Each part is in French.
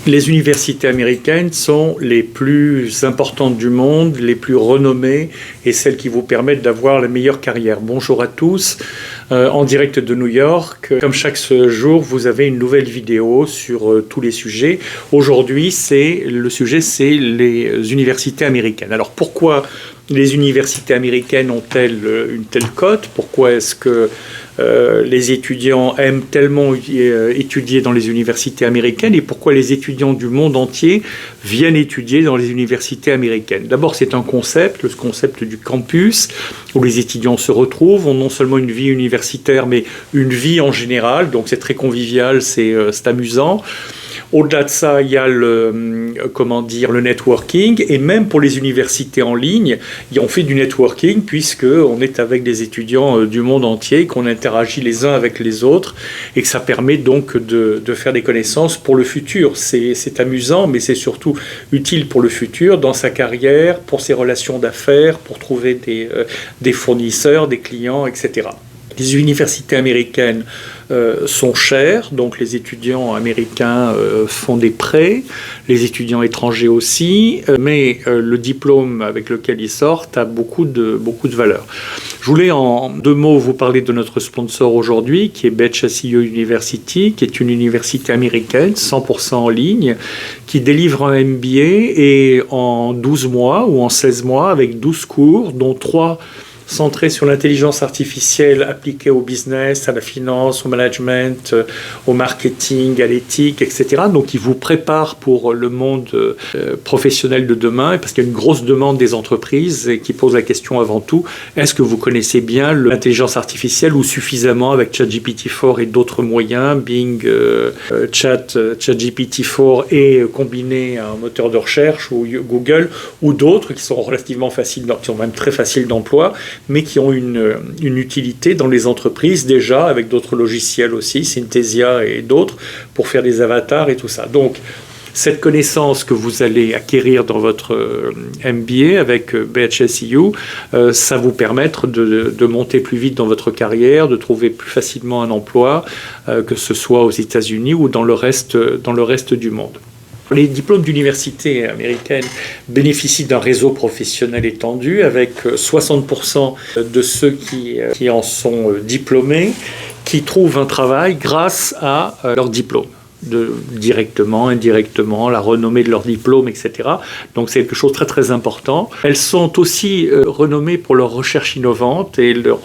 Les universités américaines sont les plus importantes du monde, les plus renommées et celles qui vous permettent d'avoir la meilleure carrière. Bonjour à tous, en direct de New York. Comme chaque jour, vous avez une nouvelle vidéo sur tous les sujets. Aujourd'hui, le sujet, c'est les universités américaines. Alors pourquoi les universités américaines ont-elles une telle cote? Pourquoi est-ce que les étudiants aiment tellement étudier dans les universités américaines et pourquoi les étudiants du monde entier viennent étudier dans les universités américaines? D'abord, c'est un concept, le concept du campus, où les étudiants se retrouvent, ont non seulement une vie universitaire, mais une vie en général, donc c'est très convivial, c'est amusant. Au-delà de ça, il y a le networking, et même pour les universités en ligne, on fait du networking puisqu'on est avec des étudiants du monde entier, qu'on interagit les uns avec les autres, et que ça permet donc de faire des connaissances pour le futur. C'est amusant, mais c'est surtout utile pour le futur, dans sa carrière, pour ses relations d'affaires, pour trouver des fournisseurs, des clients, etc. Les universités américaines sont chères, donc les étudiants américains font des prêts, les étudiants étrangers aussi, mais le diplôme avec lequel ils sortent a beaucoup de valeur. Je voulais en 2 mots vous parler de notre sponsor aujourd'hui, qui est BHSU University, qui est une université américaine 100% en ligne, qui délivre un MBA et en 12 mois ou en 16 mois avec 12 cours, dont 3 centré sur l'intelligence artificielle appliquée au business, à la finance, au management, au marketing, à l'éthique, etc. Donc, il vous prépare pour le monde professionnel de demain, parce qu'il y a une grosse demande des entreprises et qui pose la question avant tout, est-ce que vous connaissez bien l'intelligence artificielle ou suffisamment avec ChatGPT-4 et d'autres moyens, Bing, ChatGPT-4 et combiné à un moteur de recherche ou Google ou d'autres qui sont relativement faciles, qui sont même très faciles d'emploi, mais qui ont une utilité dans les entreprises déjà, avec d'autres logiciels aussi, Synthesia et d'autres, pour faire des avatars et tout ça. Donc, cette connaissance que vous allez acquérir dans votre MBA avec BHSU, ça vous permettre de monter plus vite dans votre carrière, de trouver plus facilement un emploi, que ce soit aux États-Unis ou dans le reste du monde. Les diplômes d'université américaines bénéficient d'un réseau professionnel étendu avec 60% de ceux qui en sont diplômés qui trouvent un travail grâce à leur diplôme. Directement, indirectement, la renommée de leur diplôme, etc. Donc c'est quelque chose de très très important. Elles sont aussi renommées pour leur recherche innovante et leur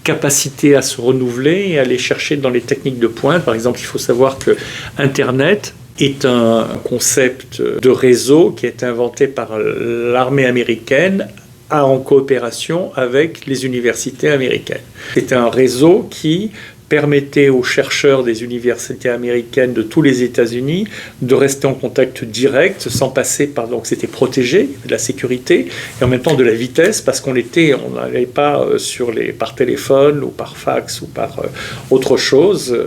capacité à se renouveler et à aller chercher dans les techniques de pointe. Par exemple, il faut savoir que Internet est un concept de réseau qui est inventé par l'armée américaine en coopération avec les universités américaines. C'est un réseau qui permettait aux chercheurs des universités américaines de tous les États-Unis de rester en contact direct sans passer par... Donc c'était protégé, de la sécurité et en même temps de la vitesse parce qu'on n'allait pas par téléphone ou par fax ou par autre chose.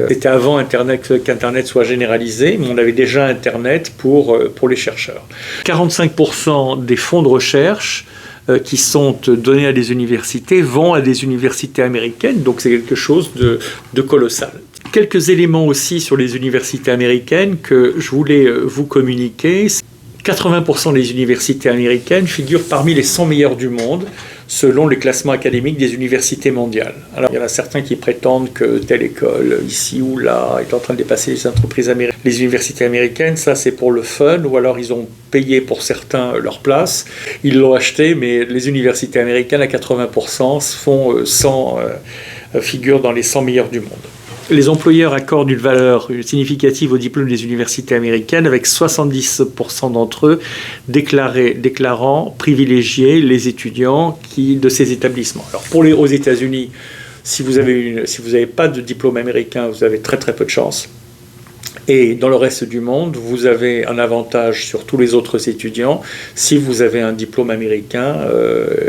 C'était avant qu'Internet soit généralisé, mais on avait déjà Internet pour les chercheurs. 45% des fonds de recherche qui sont donnés à des universités vont à des universités américaines, donc c'est quelque chose de colossal. Quelques éléments aussi sur les universités américaines que je voulais vous communiquer. 80% des universités américaines figurent parmi les 100 meilleures du monde, selon les classements académiques des universités mondiales. Alors, il y en a certains qui prétendent que telle école, ici ou là, est en train de dépasser les entreprises américaines. Les universités américaines, ça c'est pour le fun, ou alors ils ont payé pour certains leur place, ils l'ont acheté, mais les universités américaines à 80% figurent dans les 100 meilleures du monde. Les employeurs accordent une valeur significative au diplôme des universités américaines, avec 70% d'entre eux déclarant privilégier les étudiants de ces établissements. Alors aux États-Unis, si vous n'avez pas de diplôme américain, vous avez très très peu de chance. Et dans le reste du monde, vous avez un avantage sur tous les autres étudiants si vous avez un diplôme américain,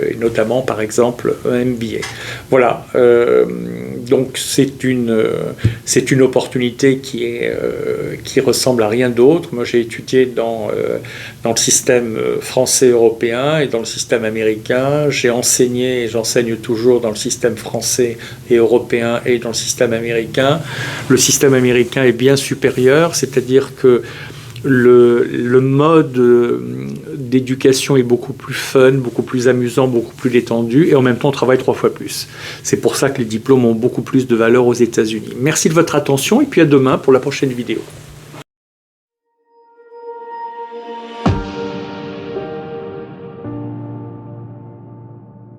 et notamment par exemple un MBA. Voilà. Donc c'est une opportunité qui ressemble à rien d'autre. Moi j'ai étudié dans le système français européen et dans le système américain. J'ai enseigné et j'enseigne toujours dans le système français et européen et dans le système américain. Le système américain est bien supérieur, c'est-à-dire que le mode d'éducation est beaucoup plus fun, beaucoup plus amusant, beaucoup plus détendu, et en même temps on travaille 3 fois plus. C'est pour ça que les diplômes ont beaucoup plus de valeur aux États-Unis. Merci de votre attention et puis à demain pour la prochaine vidéo.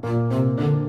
Thank you.